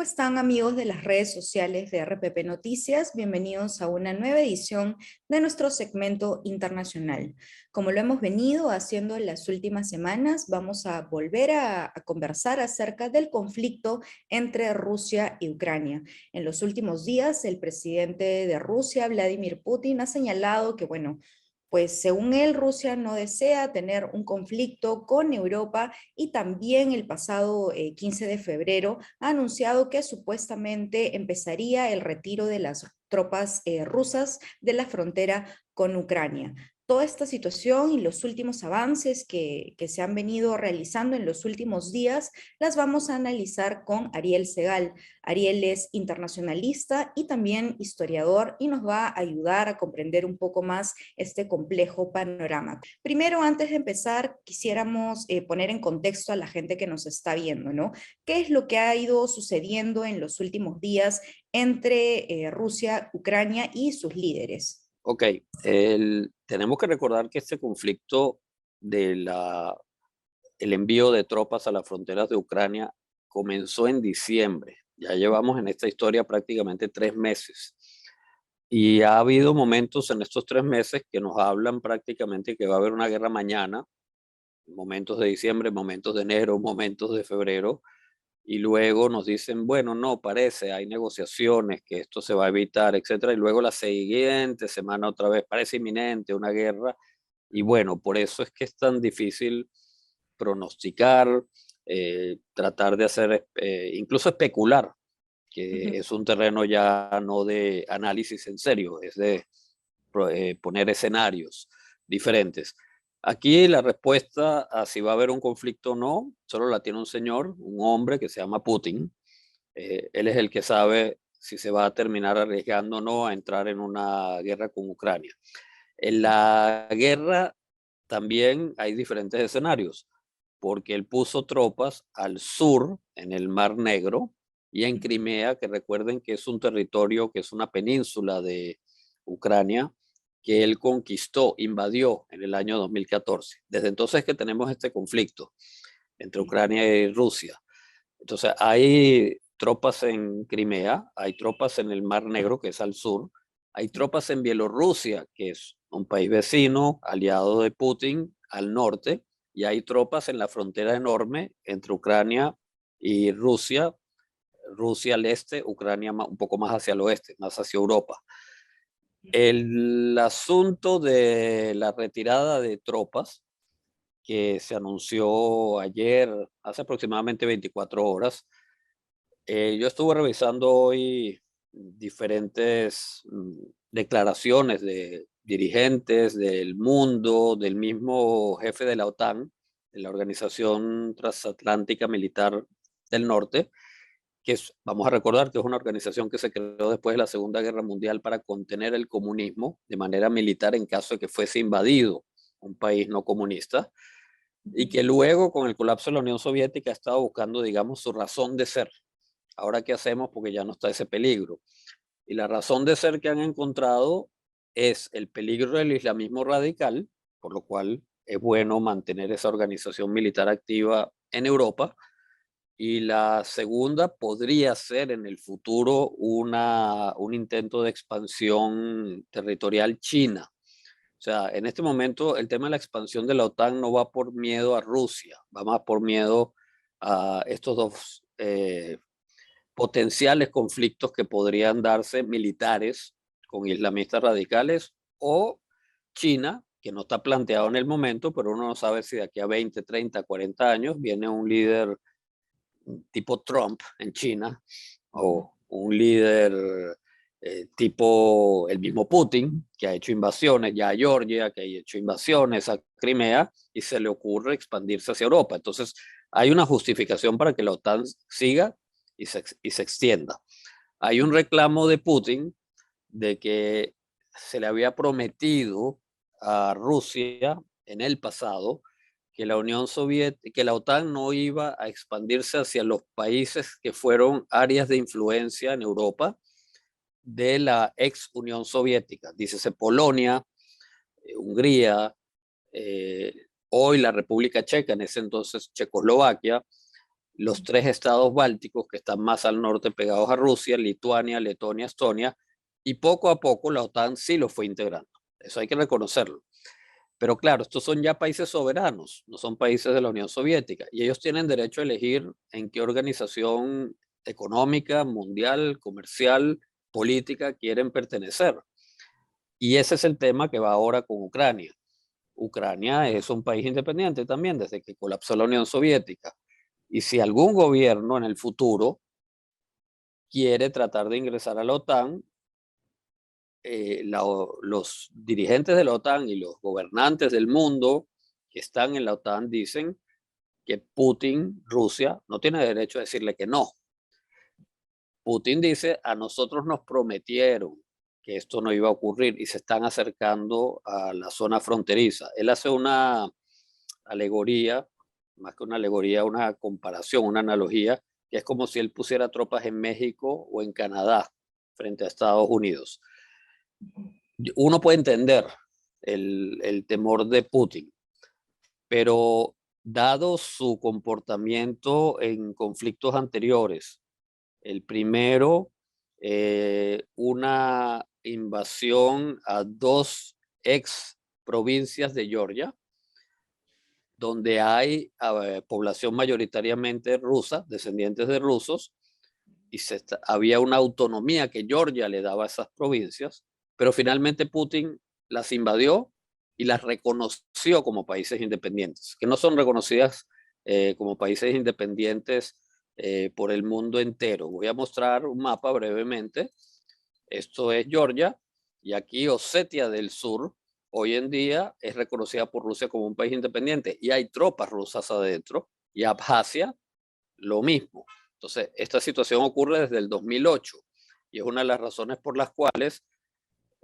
están, amigos de las redes sociales de RPP Noticias? Bienvenidos a una nueva edición de nuestro segmento internacional. Como lo hemos venido haciendo en las últimas semanas, vamos a volver a conversar acerca del conflicto entre Rusia y Ucrania. En los últimos días, el presidente de Rusia, Vladimir Putin, ha señalado que, pues según él, Rusia no desea tener un conflicto con Europa, y también el pasado 15 de febrero ha anunciado que supuestamente empezaría el retiro de las tropas rusas de la frontera con Ucrania. Toda esta situación y los últimos avances que se han venido realizando en los últimos días las vamos a analizar con Ariel Segal. Ariel es internacionalista y también historiador y nos va a ayudar a comprender un poco más este complejo panorama. Primero, antes de empezar, quisiéramos poner en contexto a la gente que nos está viendo, ¿no? ¿Qué es lo que ha ido sucediendo en los últimos días entre Rusia, Ucrania y sus líderes? Ok, tenemos que recordar que este conflicto el envío de tropas a las fronteras de Ucrania comenzó en diciembre. Ya llevamos en esta historia prácticamente 3 meses. Y ha habido momentos en estos 3 meses que nos hablan prácticamente que va a haber una guerra mañana, momentos de diciembre, momentos de enero, momentos de febrero, y luego nos dicen, bueno, no, parece, hay negociaciones, que esto se va a evitar, etcétera, y luego la siguiente semana otra vez parece inminente una guerra, y bueno, por eso es que es tan difícil pronosticar, tratar de hacer, incluso especular, que es un terreno ya no de análisis en serio, es de poner escenarios diferentes. Aquí la respuesta a si va a haber un conflicto o no, solo la tiene un señor, un hombre que se llama Putin. Él es el que sabe si se va a terminar arriesgando o no a entrar en una guerra con Ucrania. En la guerra también hay diferentes escenarios, porque él puso tropas al sur, en el Mar Negro, y en Crimea, que recuerden que es un territorio, que es una península de Ucrania, que él conquistó, invadió en el año 2014. Desde entonces que tenemos este conflicto entre Ucrania y Rusia. Entonces hay tropas en Crimea, hay tropas en el Mar Negro, que es al sur, hay tropas en Bielorrusia, que es un país vecino, aliado de Putin, al norte, y hay tropas en la frontera enorme entre Ucrania y Rusia, Rusia al este, Ucrania un poco más hacia el oeste, más hacia Europa. El asunto de la retirada de tropas que se anunció ayer, hace aproximadamente 24 horas, yo estuve revisando hoy diferentes declaraciones de dirigentes del mundo, del mismo jefe de la OTAN, de la Organización Transatlántica Militar del Norte, vamos a recordar que es una organización que se creó después de la Segunda Guerra Mundial para contener el comunismo de manera militar en caso de que fuese invadido un país no comunista, y que luego con el colapso de la Unión Soviética ha estado buscando, digamos, su razón de ser. Ahora, ¿qué hacemos? Porque ya no está ese peligro. Y la razón de ser que han encontrado es el peligro del islamismo radical, por lo cual es bueno mantener esa organización militar activa en Europa. Y la segunda podría ser en el futuro un intento de expansión territorial china. O sea, en este momento el tema de la expansión de la OTAN no va por miedo a Rusia, va más por miedo a estos dos potenciales conflictos que podrían darse militares con islamistas radicales, o China, que no está planteado en el momento, pero uno no sabe si de aquí a 20, 30, 40 años viene un líder tipo Trump en China, o un líder tipo el mismo Putin, que ha hecho invasiones ya a Georgia, que ha hecho invasiones a Crimea, y se le ocurre expandirse hacia Europa. Entonces, hay una justificación para que la OTAN siga y se extienda. Hay un reclamo de Putin de que se le había prometido a Rusia en el pasado que la Unión Soviética, que la OTAN no iba a expandirse hacia los países que fueron áreas de influencia en Europa de la ex Unión Soviética. Dícese Polonia, Hungría, hoy la República Checa, en ese entonces Checoslovaquia, los 3 estados bálticos que están más al norte pegados a Rusia, Lituania, Letonia, Estonia, y poco a poco la OTAN sí lo fue integrando. Eso hay que reconocerlo. Pero claro, estos son ya países soberanos, no son países de la Unión Soviética, y ellos tienen derecho a elegir en qué organización económica, mundial, comercial, política quieren pertenecer. Y ese es el tema que va ahora con Ucrania. Ucrania es un país independiente también desde que colapsó la Unión Soviética. Y si algún gobierno en el futuro quiere tratar de ingresar a la OTAN, los dirigentes de la OTAN y los gobernantes del mundo que están en la OTAN dicen que Putin, Rusia, no tiene derecho a decirle que no. Putin dice, a nosotros nos prometieron que esto no iba a ocurrir y se están acercando a la zona fronteriza. Él hace una alegoría, más que una alegoría, una comparación, una analogía, que es como si él pusiera tropas en México o en Canadá frente a Estados Unidos. Uno puede entender el temor de Putin, pero dado su comportamiento en conflictos anteriores, el primero, una invasión a 2 ex provincias de Georgia, donde hay población mayoritariamente rusa, descendientes de rusos, y había una autonomía que Georgia le daba a esas provincias, pero finalmente Putin las invadió y las reconoció como países independientes, que no son reconocidas como países independientes por el mundo entero. Voy a mostrar un mapa brevemente. Esto es Georgia y aquí Osetia del Sur hoy en día es reconocida por Rusia como un país independiente y hay tropas rusas adentro, y Abjasia lo mismo. Entonces, esta situación ocurre desde el 2008 y es una de las razones por las cuales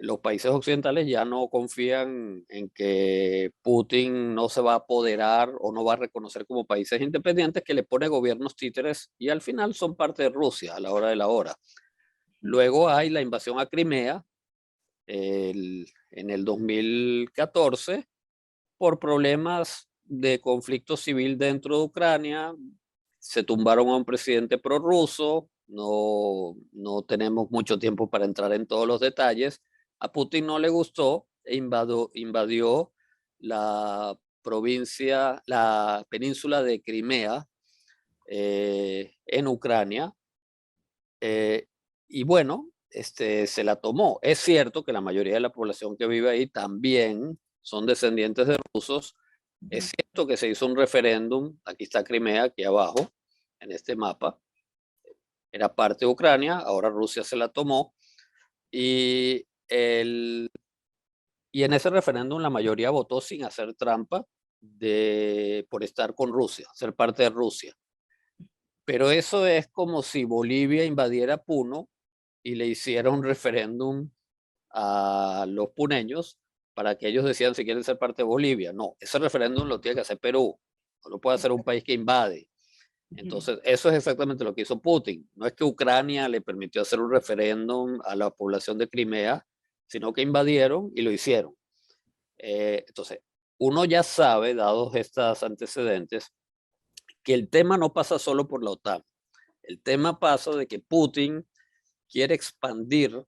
los países occidentales ya no confían en que Putin no se va a apoderar o no va a reconocer como países independientes, que le pone gobiernos títeres y al final son parte de Rusia a la hora de la hora. Luego hay la invasión a Crimea en el 2014 por problemas de conflicto civil dentro de Ucrania. Se tumbaron a un presidente prorruso. No tenemos mucho tiempo para entrar en todos los detalles. A Putin no le gustó e invadió la provincia, la península de Crimea en Ucrania. Y bueno, se la tomó. Es cierto que la mayoría de la población que vive ahí también son descendientes de rusos. Es cierto que se hizo un referéndum, aquí está Crimea, aquí abajo, en este mapa. Era parte de Ucrania, ahora Rusia se la tomó. Y, y en ese referéndum la mayoría votó sin hacer trampa por estar con Rusia, ser parte de Rusia. Pero eso es como si Bolivia invadiera Puno y le hiciera un referéndum a los puneños para que ellos decidan si quieren ser parte de Bolivia. No, ese referéndum lo tiene que hacer Perú, no lo puede hacer un país que invade. Entonces, eso es exactamente lo que hizo Putin. No es que Ucrania le permitió hacer un referéndum a la población de Crimea, sino que invadieron y lo hicieron. Entonces, uno ya sabe, dados estos antecedentes, que el tema no pasa solo por la OTAN. El tema pasa de que Putin quiere expandir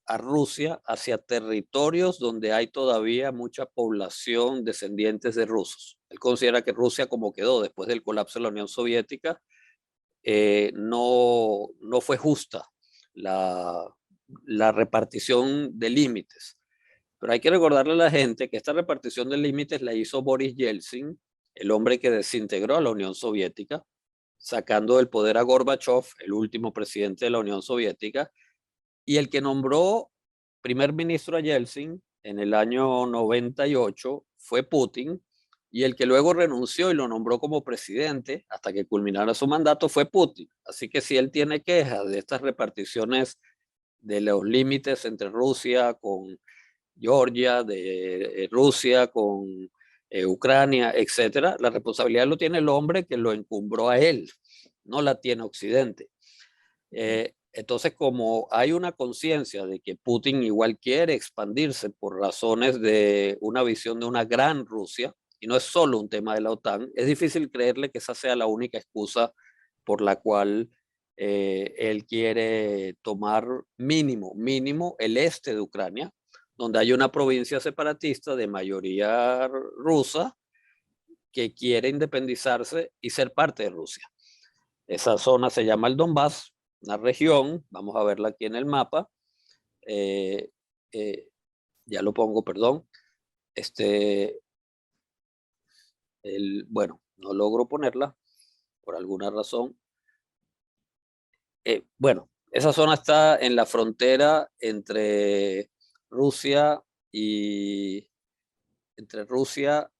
a Rusia hacia territorios donde hay todavía mucha población descendientes de rusos. Él considera que Rusia, como quedó después del colapso de la Unión Soviética, no fue justa la repartición de límites. Pero hay que recordarle a la gente que esta repartición de límites la hizo Boris Yeltsin, el hombre que desintegró a la Unión Soviética, sacando del poder a Gorbachev, el último presidente de la Unión Soviética, y el que nombró primer ministro a Yeltsin en el año 98 fue Putin, y el que luego renunció y lo nombró como presidente hasta que culminara su mandato fue Putin. Así que si él tiene quejas de estas reparticiones de los límites entre Rusia con Georgia, de Rusia con Ucrania, etcétera, la responsabilidad lo tiene el hombre que lo encumbró a él, no la tiene Occidente. Entonces, como hay una conciencia de que Putin igual quiere expandirse por razones de una visión de una gran Rusia, y no es solo un tema de la OTAN, es difícil creerle que esa sea la única excusa por la cual él quiere tomar mínimo el este de Ucrania, donde hay una provincia separatista de mayoría rusa que quiere independizarse y ser parte de Rusia. Esa zona se llama el Donbass, una región, vamos a verla aquí en el mapa, eh, eh, ya lo pongo, perdón, este, bueno, no logro ponerla por alguna razón. Bueno, esa zona está en la frontera Rusia y, entre Rusia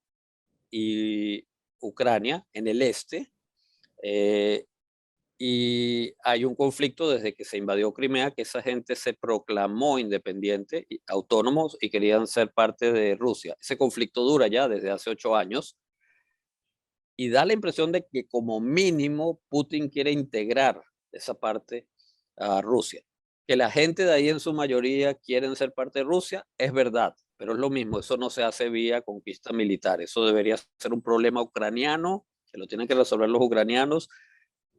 y Ucrania, en el este, eh, y hay un conflicto desde que se invadió Crimea, que esa gente se proclamó independiente, y autónomos, y querían ser parte de Rusia. Ese conflicto dura ya desde hace 8 años y da la impresión de que como mínimo Putin quiere integrar esa parte a Rusia. Que la gente de ahí en su mayoría quieren ser parte de Rusia, es verdad, pero es lo mismo, eso no se hace vía conquista militar, eso debería ser un problema ucraniano, que lo tienen que resolver los ucranianos,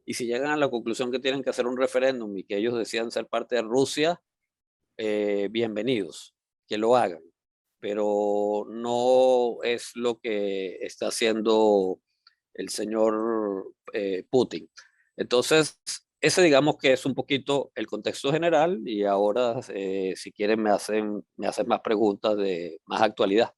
y si llegan a la conclusión que tienen que hacer un referéndum y que ellos decían ser parte de Rusia, bienvenidos, que lo hagan, pero no es lo que está haciendo el señor Putin. Entonces, ese digamos que es un poquito el contexto general y ahora, si quieren, me hacen más preguntas de más actualidad.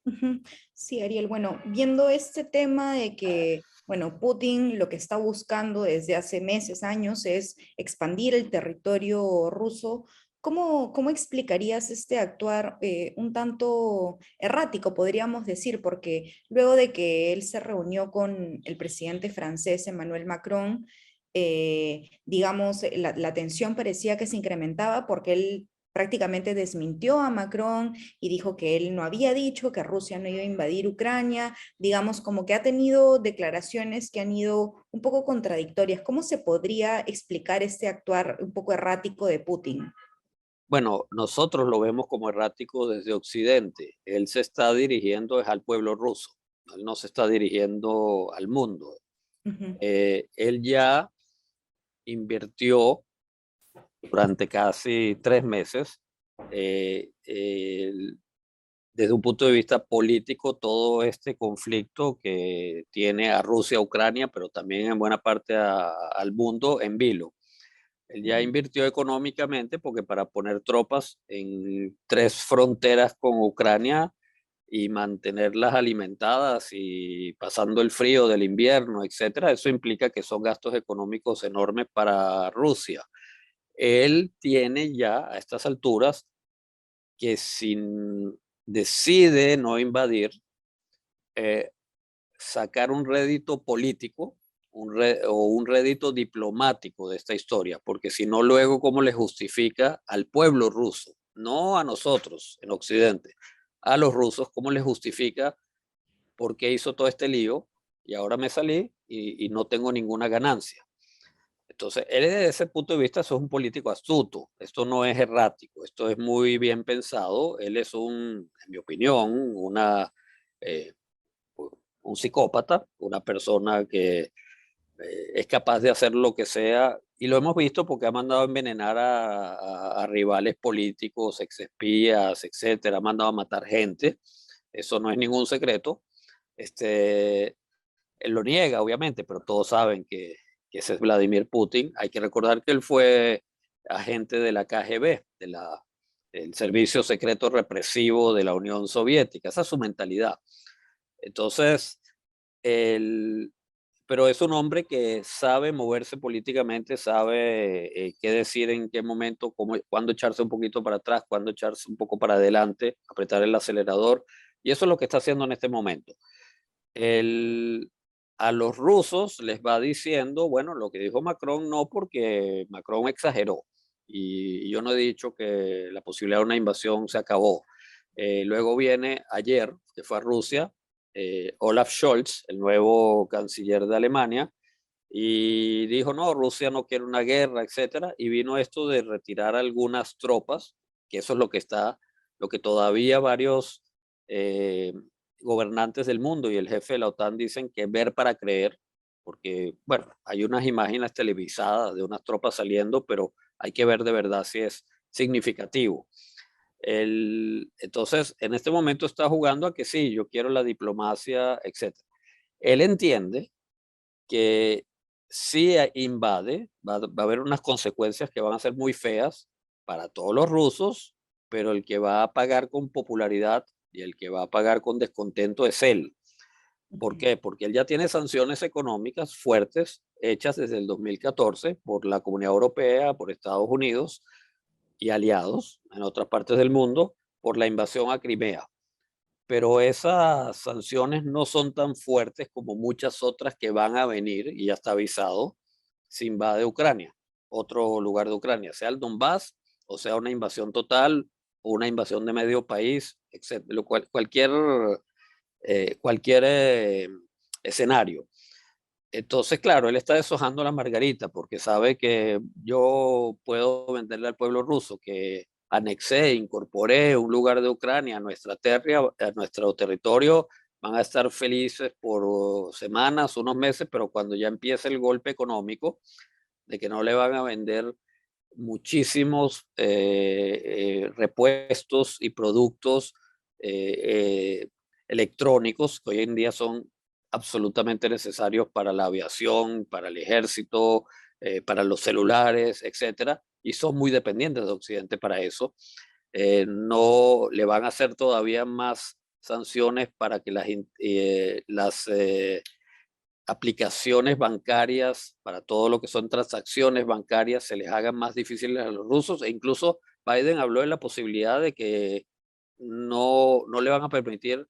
Ujú. Sí, Ariel, bueno, viendo este tema de que, bueno, Putin lo que está buscando desde hace meses, años, es expandir el territorio ruso, ¿cómo explicarías este actuar un tanto errático, podríamos decir? Porque luego de que él se reunió con el presidente francés Emmanuel Macron, digamos, la tensión parecía que se incrementaba porque él prácticamente desmintió a Macron y dijo que él no había dicho que Rusia no iba a invadir Ucrania, digamos, como que ha tenido declaraciones que han ido un poco contradictorias. ¿Cómo se podría explicar este actuar un poco errático de Putin? Bueno, nosotros lo vemos como errático desde Occidente. Él se está dirigiendo es al pueblo ruso, él no se está dirigiendo al mundo. Uh -huh. Él ya invirtió durante casi 3 meses, desde un punto de vista político, todo este conflicto que tiene a Rusia, a Ucrania, pero también en buena parte al mundo en vilo. Él ya invirtió económicamente porque para poner tropas en 3 fronteras con Ucrania y mantenerlas alimentadas y pasando el frío del invierno, etcétera, eso implica que son gastos económicos enormes para Rusia. Él tiene ya a estas alturas que si decide no invadir, eh, sacar un rédito político o un rédito diplomático de esta historia, porque si no, luego, ¿cómo le justifica al pueblo ruso? No a nosotros en Occidente, a los rusos, ¿cómo les justifica por qué hizo todo este lío y ahora me salí y no tengo ninguna ganancia? Entonces, él desde ese punto de vista, eso es un político astuto, esto no es errático, esto es muy bien pensado, él es en mi opinión, eh, un psicópata, una persona que es capaz de hacer lo que sea, y lo hemos visto porque ha mandado a envenenar a rivales políticos, exespías, etcétera, ha mandado a matar gente, eso no es ningún secreto, este, él lo niega, obviamente, pero todos saben que ese es Vladimir Putin. Hay que recordar que él fue agente de la KGB, del Servicio Secreto Represivo de la Unión Soviética. Esa es su mentalidad. Entonces, él, pero es un hombre que sabe moverse políticamente, sabe qué decir en qué momento, cuándo echarse un poquito para atrás, cuándo echarse un poco para adelante, apretar el acelerador. Y eso es lo que está haciendo en este momento. El, a los rusos les va diciendo, bueno, lo que dijo Macron no, porque Macron exageró. Y yo no he dicho que la posibilidad de una invasión se acabó. Luego viene ayer, que fue a Rusia, Olaf Scholz, el nuevo canciller de Alemania, y dijo, no, Rusia no quiere una guerra, etcétera. Y vino esto de retirar algunas tropas, que eso es lo que todavía varios eh, gobernantes del mundo y el jefe de la OTAN dicen que ver para creer, porque, bueno, hay unas imágenes televisadas de unas tropas saliendo, pero hay que ver de verdad si es significativo. Entonces, en este momento está jugando a que sí, yo quiero la diplomacia, etcétera. Él entiende que si invade, va a haber unas consecuencias que van a ser muy feas para todos los rusos, pero el que va a pagar con popularidad y el que va a pagar con descontento es él. ¿Por Ujú. qué? Porque él ya tiene sanciones económicas fuertes hechas desde el 2014 por la Comunidad Europea, por Estados Unidos y aliados en otras partes del mundo por la invasión a Crimea. Pero esas sanciones no son tan fuertes como muchas otras que van a venir, y ya está avisado, si invade Ucrania, otro lugar de Ucrania, sea el Donbass o sea una invasión total o una invasión de medio país, etcétera, cualquier escenario. Entonces, claro, él está deshojando la margarita porque sabe que yo puedo venderle al pueblo ruso que anexé, incorporé un lugar de Ucrania a nuestra tierra, a nuestro territorio. Van a estar felices por semanas, unos meses, pero cuando ya empiece el golpe económico de que no le van a vender muchísimos repuestos y productos electrónicos que hoy en día son absolutamente necesarios para la aviación, para el ejército, para los celulares, etcétera, y son muy dependientes de Occidente para eso. No le van a hacer todavía más sanciones para que las aplicaciones bancarias, para todo lo que son transacciones bancarias, se les hagan más difíciles a los rusos. E incluso Biden habló de la posibilidad de que no le van a permitir,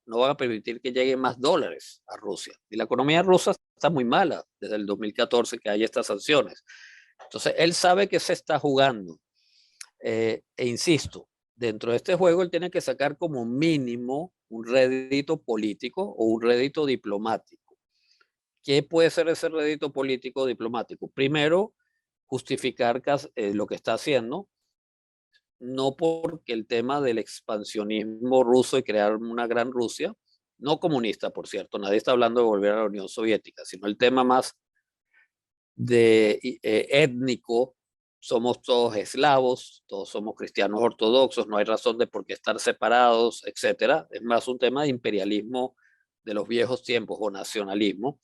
no van a permitir que lleguen más dólares a Rusia. Y la economía rusa está muy mala desde el 2014 que hay estas sanciones. Entonces, él sabe que se está jugando. E insisto, dentro de este juego él tiene que sacar como mínimo un rédito político o un rédito diplomático. ¿Qué puede ser ese rédito político diplomático? Primero, justificar lo que está haciendo, no porque el tema del expansionismo ruso y crear una gran Rusia, no comunista, por cierto, nadie está hablando de volver a la Unión Soviética, sino el tema más étnico. Somos todos eslavos, todos somos cristianos ortodoxos, no hay razón de por qué estar separados, etcétera. Es más un tema de imperialismo de los viejos tiempos o nacionalismo.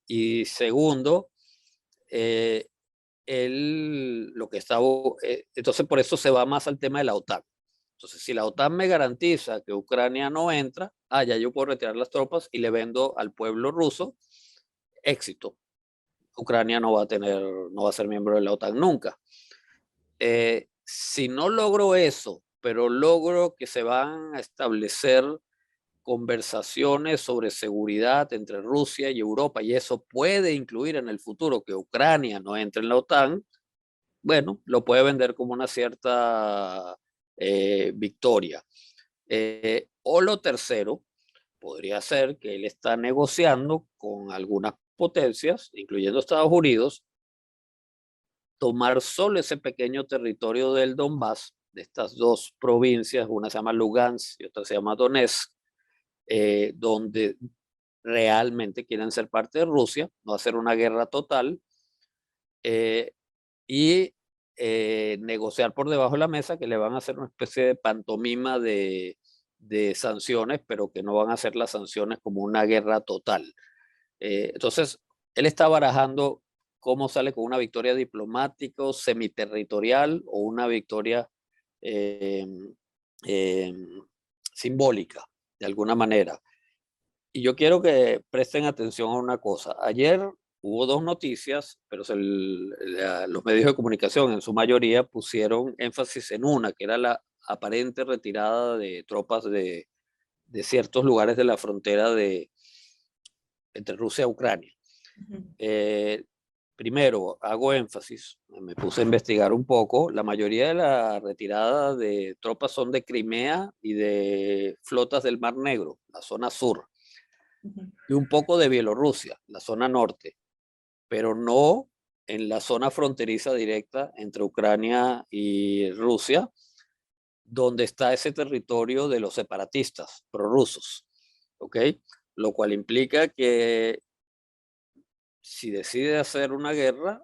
Y segundo, eh, él lo que está, entonces por eso se va más al tema de la OTAN. Entonces, si la OTAN me garantiza que Ucrania no entra, ya yo puedo retirar las tropas y le vendo al pueblo ruso éxito. Ucrania no va a ser miembro de la OTAN nunca. Si no logro eso, pero logro que se van a establecer conversaciones sobre seguridad entre Rusia y Europa, y eso puede incluir en el futuro que Ucrania no entre en la OTAN, bueno, lo puede vender como una cierta victoria. O lo tercero, podría ser que él está negociando con algunas potencias, incluyendo Estados Unidos, tomar solo ese pequeño territorio del Donbass, de estas dos provincias, una se llama Lugansk y otra se llama Donetsk, donde realmente quieren ser parte de Rusia, no hacer una guerra total, eh, y negociar por debajo de la mesa que le van a hacer una especie de pantomima de sanciones, pero que no van a ser las sanciones como una guerra total. Entonces, él está barajando cómo sale con una victoria diplomática, semiterritorial o una victoria eh, eh, simbólica, de alguna manera. Y yo quiero que presten atención a una cosa. Ayer hubo dos noticias, pero los medios de comunicación en su mayoría pusieron énfasis en una, que era la aparente retirada de tropas de ciertos lugares de la frontera entre Rusia y Ucrania. Ujú. Eh, Primero, hago énfasis, me puse a investigar un poco, la mayoría de la retirada de tropas son de Crimea y de flotas del Mar Negro, la zona sur, Ujú. y un poco de Bielorrusia, la zona norte, pero no en la zona fronteriza directa entre Ucrania y Rusia, donde está ese territorio de los separatistas prorrusos, ¿ok? Lo cual implica que si decide hacer una guerra,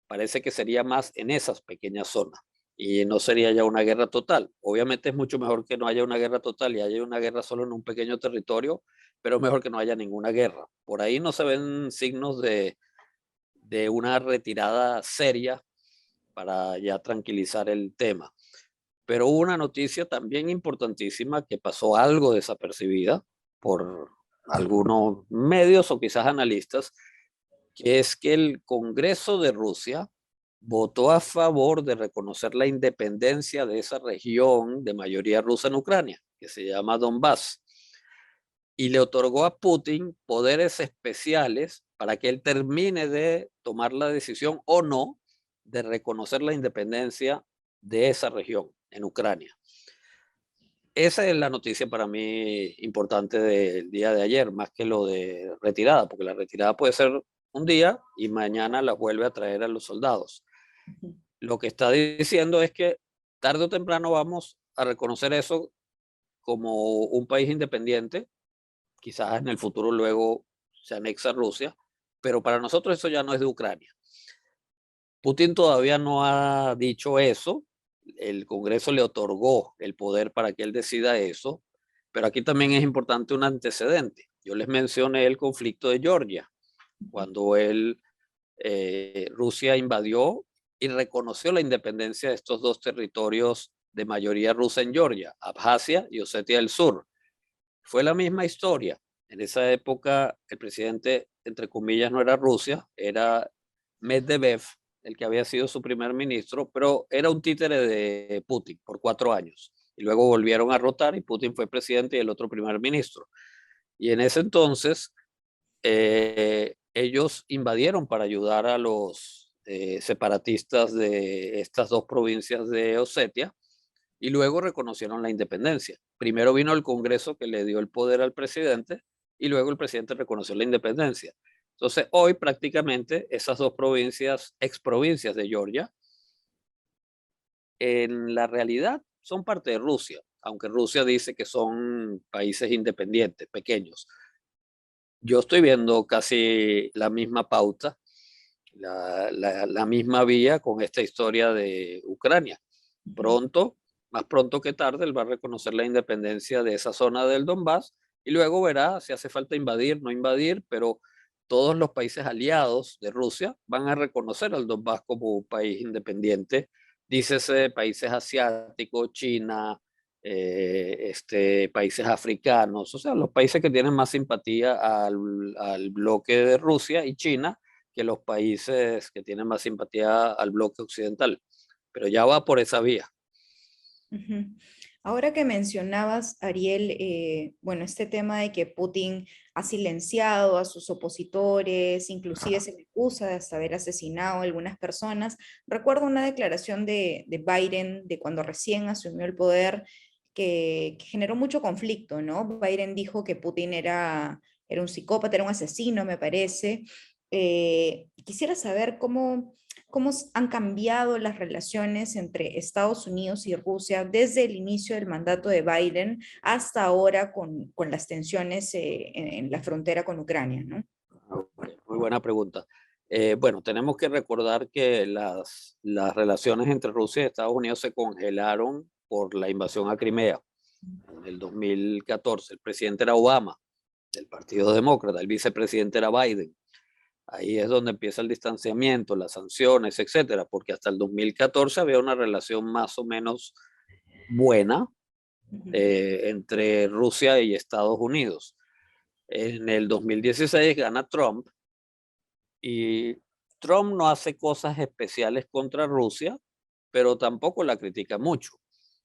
parece que sería más en esas pequeñas zonas y no sería ya una guerra total. Obviamente es mucho mejor que no haya una guerra total y haya una guerra solo en un pequeño territorio, pero es mejor que no haya ninguna guerra. Por ahí no se ven signos de una retirada seria para ya tranquilizar el tema. Pero hubo una noticia también importantísima que pasó algo desapercibida por algunos medios o quizás analistas, que es que el Congreso de Rusia votó a favor de reconocer la independencia de esa región de mayoría rusa en Ucrania, que se llama Donbass, y le otorgó a Putin poderes especiales para que él termine de tomar la decisión o no de reconocer la independencia de esa región en Ucrania. Esa es la noticia para mí importante del día de ayer, más que lo de retirada, porque la retirada puede ser un día y mañana la vuelve a traer a los soldados. Ujú. Lo que está diciendo es que tarde o temprano vamos a reconocer eso como un país independiente, quizás en el futuro luego se anexa a Rusia, pero para nosotros eso ya no es de Ucrania. Putin todavía no ha dicho eso, el Congreso le otorgó el poder para que él decida eso, pero aquí también es importante un antecedente. Yo les mencioné el conflicto de Georgia, cuando Rusia invadió y reconoció la independencia de estos dos territorios de mayoría rusa en Georgia, Abjasia y Osetia del Sur. Fue la misma historia. En esa época el presidente, entre comillas, no era Rusia, era Medvedev, el que había sido su primer ministro, pero era un títere de Putin por 4 años. Y luego volvieron a rotar y Putin fue presidente y el otro primer ministro. Y en ese entonces ellos invadieron para ayudar a los separatistas de estas dos provincias de Osetia y luego reconocieron la independencia. Primero vino el Congreso que le dio el poder al presidente y luego el presidente reconoció la independencia. Entonces, hoy prácticamente esas dos provincias, exprovincias de Georgia, en la realidad son parte de Rusia, aunque Rusia dice que son países independientes, pequeños. Yo estoy viendo casi la misma pauta, la misma vía con esta historia de Ucrania. Pronto, más pronto que tarde, él va a reconocer la independencia de esa zona del Donbass y luego verá si hace falta invadir, no invadir, pero todos los países aliados de Rusia van a reconocer al Donbass como un país independiente, dícese países asiáticos, China, países africanos, o sea, los países que tienen más simpatía al bloque de Rusia y China que los países que tienen más simpatía al bloque occidental, pero ya va por esa vía. Ujú. Ahora que mencionabas, Ariel, bueno, este tema de que Putin ha silenciado a sus opositores, inclusive se le acusa de hasta haber asesinado a algunas personas. Recuerdo una declaración de Biden de cuando recién asumió el poder que generó mucho conflicto, ¿no? Biden dijo que Putin era un psicópata, era un asesino, me parece. Quisiera saber cómo han cambiado las relaciones entre Estados Unidos y Rusia desde el inicio del mandato de Biden hasta ahora con las tensiones en la frontera con Ucrania, ¿no? Muy buena pregunta. Bueno, tenemos que recordar que las relaciones entre Rusia y Estados Unidos se congelaron por la invasión a Crimea en el 2014. El presidente era Obama, del Partido Demócrata, el vicepresidente era Biden. Ahí es donde empieza el distanciamiento, las sanciones, etcétera, porque hasta el 2014 había una relación más o menos buena entre Rusia y Estados Unidos. En el 2016 gana Trump y Trump no hace cosas especiales contra Rusia, pero tampoco la critica mucho.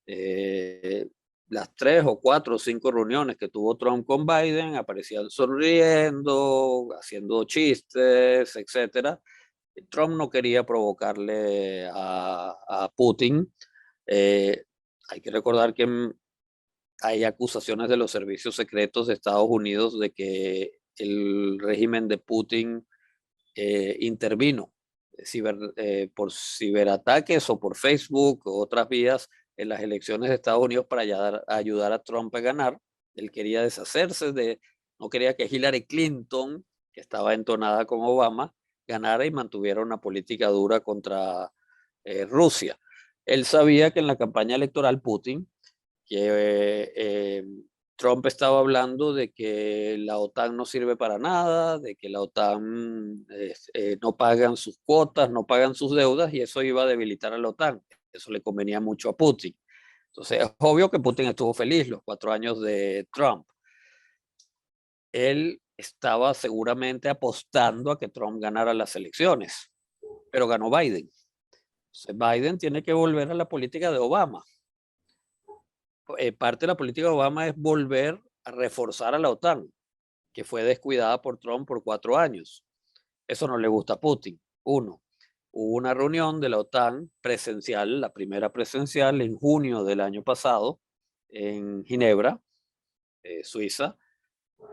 Eh, las 3 o 4 o 5 reuniones que tuvo Trump con Biden aparecían sonriendo, haciendo chistes, etcétera. Trump no quería provocarle a Putin. Eh, Hay que recordar que hay acusaciones de los servicios secretos de Estados Unidos de que el régimen de Putin intervino por ciberataques o por Facebook o otras vías en las elecciones de Estados Unidos para ayudar a Trump a ganar. Él quería deshacerse no quería que Hillary Clinton que estaba entonada con Obama, ganara y mantuviera una política dura contra Rusia. Él sabía que en la campaña electoral Putin, que Trump estaba hablando de que la OTAN no sirve para nada, de que la OTAN no pagan sus cuotas, no pagan sus deudas, y eso iba a debilitar a la OTAN. Eso le convenía mucho a Putin. Entonces es obvio que Putin estuvo feliz los 4 años de Trump. Él estaba seguramente apostando a que Trump ganara las elecciones, pero ganó Biden. Entonces Biden tiene que volver a la política de Obama. Parte de la política de Obama es volver a reforzar a la OTAN, que fue descuidada por Trump por 4 años. Eso no le gusta a Putin. Uno, hubo una reunión de la OTAN presencial, la primera presencial en junio del año pasado, en Ginebra, Suiza,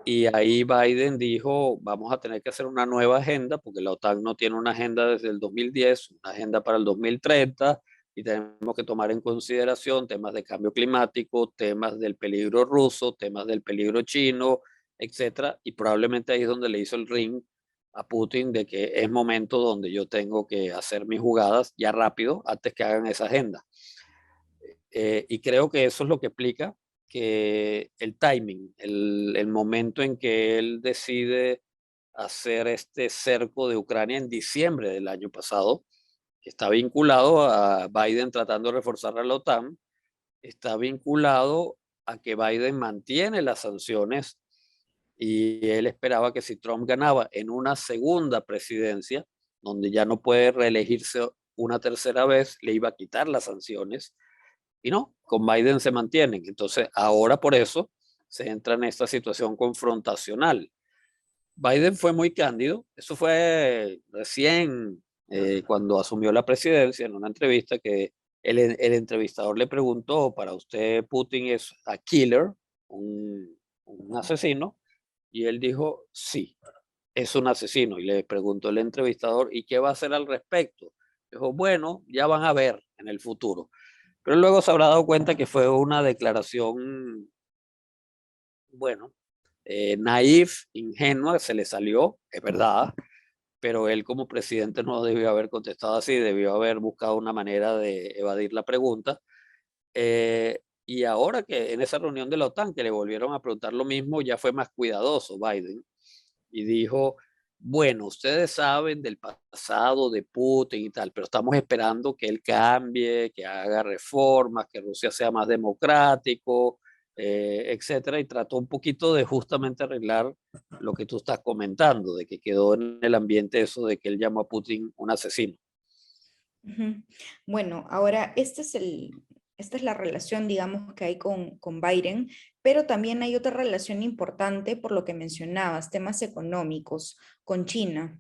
y ahí Biden dijo, vamos a tener que hacer una nueva agenda, porque la OTAN no tiene una agenda desde el 2010, una agenda para el 2030, y tenemos que tomar en consideración temas de cambio climático, temas del peligro ruso, temas del peligro chino, etcétera, y probablemente ahí es donde le hizo el ring a Putin de que es momento donde yo tengo que hacer mis jugadas ya rápido antes que hagan esa agenda. Y creo que eso es lo que explica que el timing, el momento en que él decide hacer este cerco de Ucrania en diciembre del año pasado, que está vinculado a Biden tratando de reforzar a la OTAN, está vinculado a que Biden mantiene las sanciones, y él esperaba que si Trump ganaba en una segunda presidencia, donde ya no puede reelegirse una tercera vez, le iba a quitar las sanciones, y no, con Biden se mantienen. Entonces, ahora por eso se entra en esta situación confrontacional. Biden fue muy cándido, eso fue recién cuando asumió la presidencia, en una entrevista que el entrevistador le preguntó, ¿para usted Putin es a killer, un asesino? Y él dijo, sí, es un asesino. Y le preguntó el entrevistador, ¿y qué va a hacer al respecto? Dijo, bueno, ya van a ver en el futuro. Pero luego se habrá dado cuenta que fue una declaración, bueno, naif, ingenua, se le salió, es verdad, pero él como presidente no debió haber contestado así, debió haber buscado una manera de evadir la pregunta. Y ahora que en esa reunión de la OTAN que le volvieron a preguntar lo mismo, ya fue más cuidadoso Biden y dijo, bueno, ustedes saben del pasado de Putin y tal, pero estamos esperando que él cambie, que haga reformas, que Rusia sea más democrático, etcétera, y trató un poquito de justamente arreglar lo que tú estás comentando, de que quedó en el ambiente eso de que él llamó a Putin un asesino. Ujú. Bueno, ahora esta es la relación, digamos, que hay con Biden, pero también hay otra relación importante por lo que mencionabas, temas económicos con China.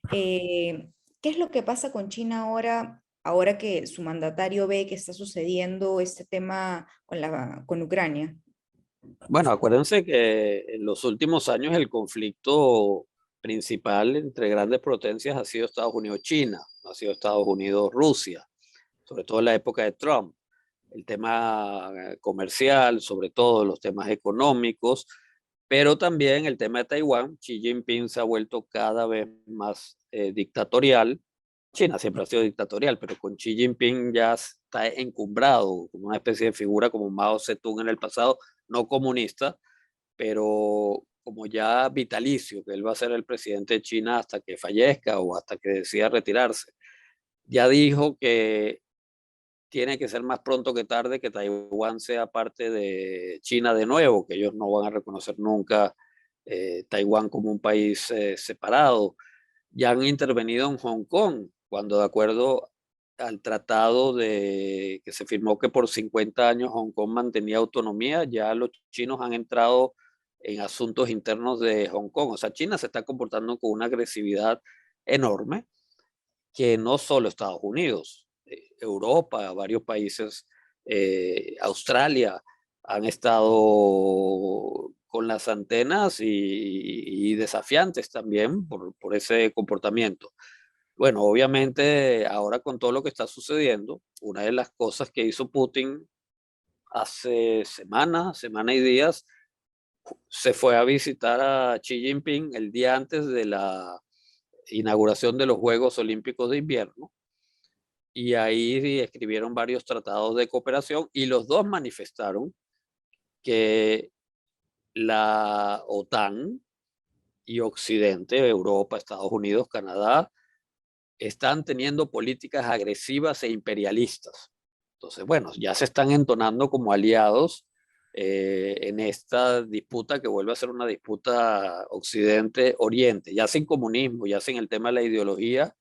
¿Qué es lo que pasa con China ahora, ahora que su mandatario ve que está sucediendo este tema con Ucrania? Bueno, acuérdense que en los últimos años el conflicto principal entre grandes potencias ha sido Estados Unidos-China, no ha sido Estados Unidos-Rusia, sobre todo en la época de Trump. El tema comercial, sobre todo los temas económicos, pero también el tema de Taiwán. Xi Jinping se ha vuelto cada vez más dictatorial. China siempre ha sido dictatorial, pero con Xi Jinping ya está encumbrado como una especie de figura como Mao Zedong en el pasado, no comunista, pero como ya vitalicio, que él va a ser el presidente de China hasta que fallezca o hasta que decida retirarse. Ya dijo que tiene que ser más pronto que tarde que Taiwán sea parte de China de nuevo, que ellos no van a reconocer nunca Taiwán como un país separado. Ya han intervenido en Hong Kong, cuando de acuerdo al tratado que se firmó que por 50 años Hong Kong mantenía autonomía, ya los chinos han entrado en asuntos internos de Hong Kong. O sea, China se está comportando con una agresividad enorme que no solo Estados Unidos, Europa, varios países, Australia, han estado con las antenas y desafiantes también por ese comportamiento. Bueno, obviamente ahora con todo lo que está sucediendo, una de las cosas que hizo Putin hace semanas, semana y días, se fue a visitar a Xi Jinping el día antes de la inauguración de los Juegos Olímpicos de Invierno, y ahí escribieron varios tratados de cooperación y los dos manifestaron que la OTAN y Occidente, Europa, Estados Unidos, Canadá, están teniendo políticas agresivas e imperialistas. Entonces, bueno, ya se están entonando como aliados en esta disputa que vuelve a ser una disputa Occidente-Oriente, ya sin comunismo, ya sin el tema de la ideología,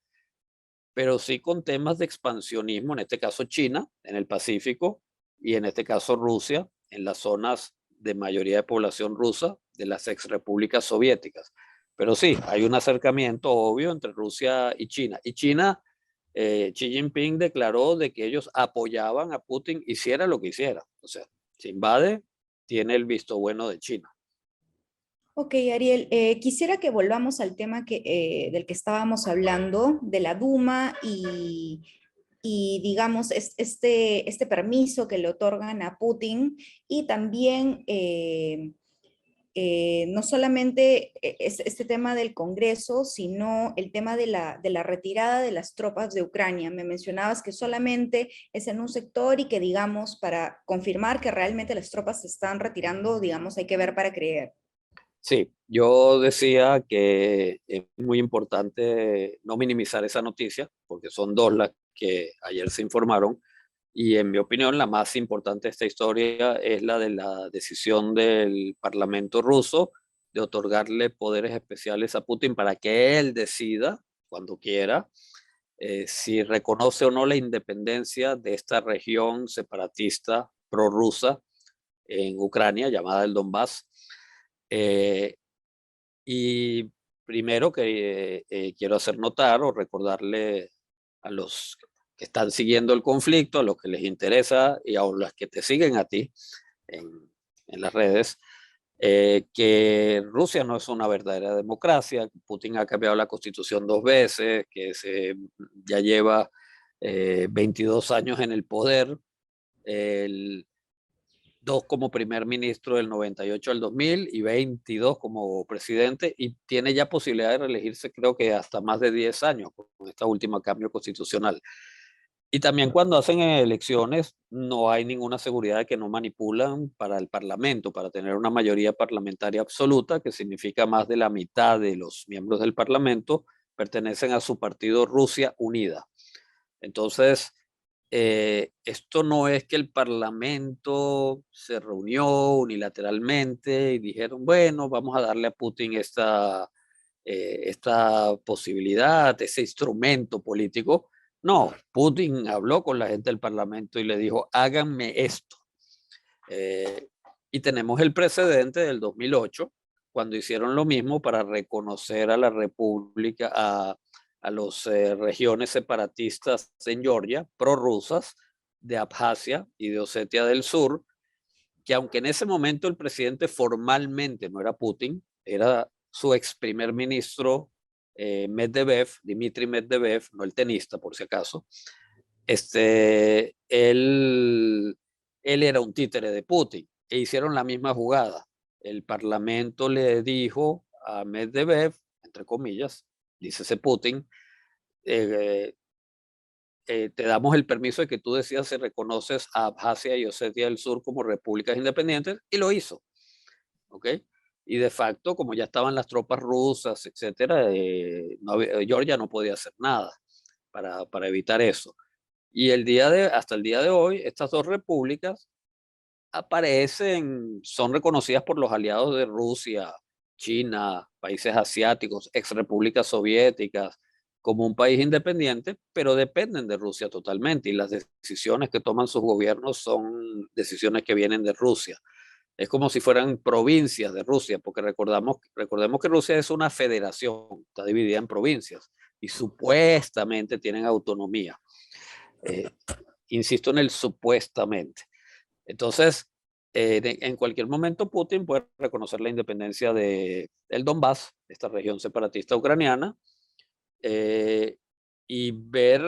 pero sí con temas de expansionismo, en este caso China, en el Pacífico, y en este caso Rusia, en las zonas de mayoría de población rusa de las exrepúblicas soviéticas. Pero sí, hay un acercamiento obvio entre Rusia y China. Y China, Xi Jinping declaró de que ellos apoyaban a Putin, hiciera lo que hiciera. O sea, se invade, tiene el visto bueno de China. Ok, Ariel, quisiera que volvamos al tema del que estábamos hablando, de la Duma y digamos, este permiso que le otorgan a Putin y también no solamente este tema del Congreso, sino el tema de la retirada de las tropas de Ucrania. Me mencionabas que solamente es en un sector y que, digamos, para confirmar que realmente las tropas se están retirando, digamos, hay que ver para creer. Sí, yo decía que es muy importante no minimizar esa noticia, porque son dos las que ayer se informaron, y en mi opinión la más importante de esta historia es la de la decisión del Parlamento ruso de otorgarle poderes especiales a Putin para que él decida, cuando quiera, si reconoce o no la independencia de esta región separatista prorrusa en Ucrania llamada el Donbass. Eh, y primero que quiero hacer notar o recordarle a los que están siguiendo el conflicto, a los que les interesa y a los que te siguen a ti en, en las redes, que Rusia no es una verdadera democracia, que Putin ha cambiado la constitución 2 veces, que ya lleva 22 años en el poder, el, dos como primer ministro del 98 al 2000 y 22 como presidente, y tiene ya posibilidad de reelegirse creo que hasta más de 10 años con esta última cambio constitucional. Y también cuando hacen elecciones no hay ninguna seguridad de que no manipulan para el Parlamento, para tener una mayoría parlamentaria absoluta, que significa más de la mitad de los miembros del Parlamento pertenecen a su partido Rusia Unida. Entonces, esto no es que el Parlamento se reunió unilateralmente y dijeron, bueno, vamos a darle a Putin esta posibilidad, ese instrumento político. No, Putin habló con la gente del Parlamento y le dijo, háganme esto. Eh, y tenemos el precedente del 2008, cuando hicieron lo mismo para reconocer a la República, a las regiones separatistas en Georgia, prorrusas, de Abjasia y de Osetia del Sur, que aunque en ese momento el presidente formalmente no era Putin, era su ex primer ministro Medvedev, Dmitry Medvedev, no el tenista por si acaso, él era un títere de Putin e hicieron la misma jugada. El parlamento le dijo a Medvedev, entre comillas, dícese Putin, eh, te damos el permiso de que tú decidas si reconoces a Abjasia y Osetia del Sur como repúblicas independientes, y lo hizo. ¿Ok? Y de facto, como ya estaban las tropas rusas, etcétera, Georgia no podía hacer nada para evitar eso. Y hasta el día de hoy, estas dos repúblicas aparecen, son reconocidas por los aliados de Rusia, China, países asiáticos, ex repúblicas soviéticas, como un país independiente, pero dependen de Rusia totalmente y las decisiones que toman sus gobiernos son decisiones que vienen de Rusia. Es como si fueran provincias de Rusia, porque recordemos que Rusia es una federación, está dividida en provincias y supuestamente tienen autonomía. Eh, Insisto en el supuestamente. Entonces, en cualquier momento Putin puede reconocer la independencia del Donbass, esta región separatista ucraniana, y ver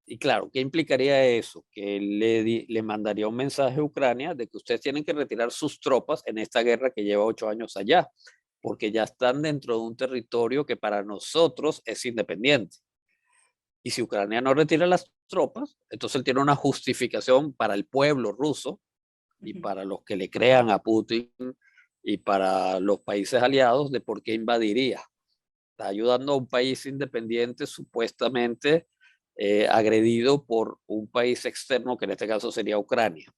Y claro, ¿qué implicaría eso? Que le mandaría un mensaje a Ucrania de que ustedes tienen que retirar sus tropas en esta guerra que lleva 8 años allá, porque ya están dentro de un territorio que para nosotros es independiente. Y si Ucrania no retira las tropas, entonces él tiene una justificación para el pueblo ruso y Ujú, para los que le crean a Putin y para los países aliados de por qué invadiría. Está ayudando a un país independiente supuestamente agredido por un país externo, que en este caso sería Ucrania.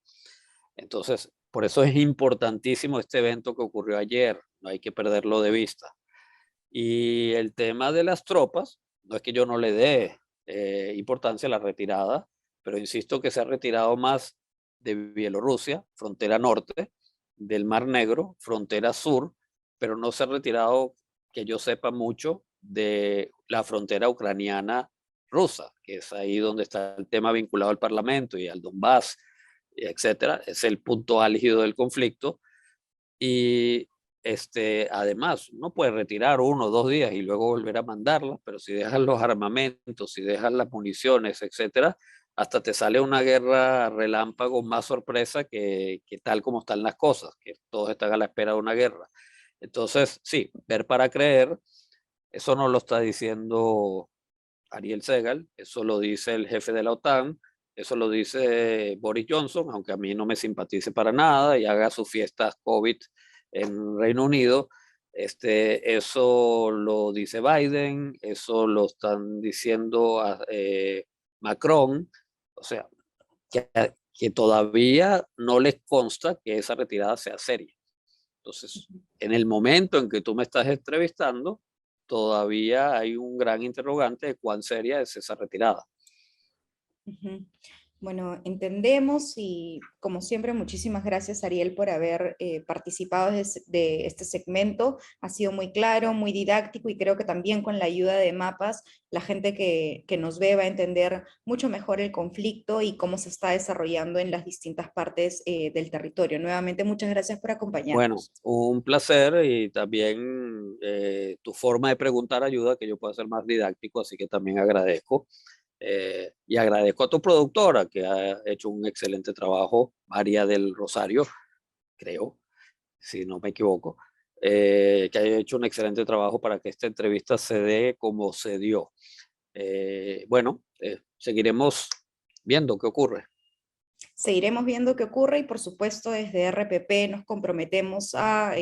Entonces, por eso es importantísimo este evento que ocurrió ayer, no hay que perderlo de vista. Y el tema de las tropas, no es que yo no le dé importancia a la retirada, pero insisto que se ha retirado más de Bielorrusia, frontera norte, del Mar Negro, frontera sur, pero no se ha retirado, que yo sepa mucho, de la frontera ucraniana rusa, que es ahí donde está el tema vinculado al Parlamento y al Donbass, etcétera. Es el punto álgido del conflicto y además, no puede retirar 1 o 2 días y luego volver a mandarlas, pero si dejas los armamentos, si dejas las municiones, etcétera, hasta te sale una guerra relámpago más sorpresa que tal como están las cosas, que todos están a la espera de una guerra. Entonces, sí, ver para creer, eso no lo está diciendo Ariel Segal, eso lo dice el jefe de la OTAN, eso lo dice Boris Johnson, aunque a mí no me simpatice para nada y haga sus fiestas COVID en Reino Unido. Eso lo dice Biden, eso lo están diciendo Macron, o sea, que todavía no les consta que esa retirada sea seria. Entonces, ujú. en el momento en que tú me estás entrevistando, todavía hay un gran interrogante de cuán seria es esa retirada. Ujú. Bueno, entendemos y como siempre, muchísimas gracias Ariel por haber participado de este segmento. Ha sido muy claro, muy didáctico y creo que también con la ayuda de mapas, la gente que nos ve va a entender mucho mejor el conflicto y cómo se está desarrollando en las distintas partes del territorio. Nuevamente, muchas gracias por Bueno, acompañarnos. un placer y también tu forma de preguntar ayuda que yo pueda ser más didáctico, así que también agradezco. Y agradezco a tu productora que ha hecho un excelente trabajo, María del Rosario, creo, si no me equivoco, que haya hecho un excelente trabajo para que esta entrevista se dé como se dio. Bueno, seguiremos viendo qué ocurre. Seguiremos viendo qué ocurre y por supuesto desde RPP nos comprometemos a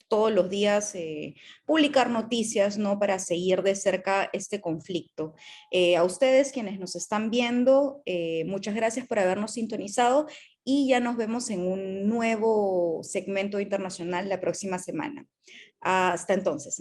todos los días publicar noticias, ¿no? Para seguir de cerca este conflicto. A ustedes quienes nos están viendo, muchas gracias por habernos sintonizado y ya nos vemos en un nuevo segmento internacional la próxima semana. Hasta entonces.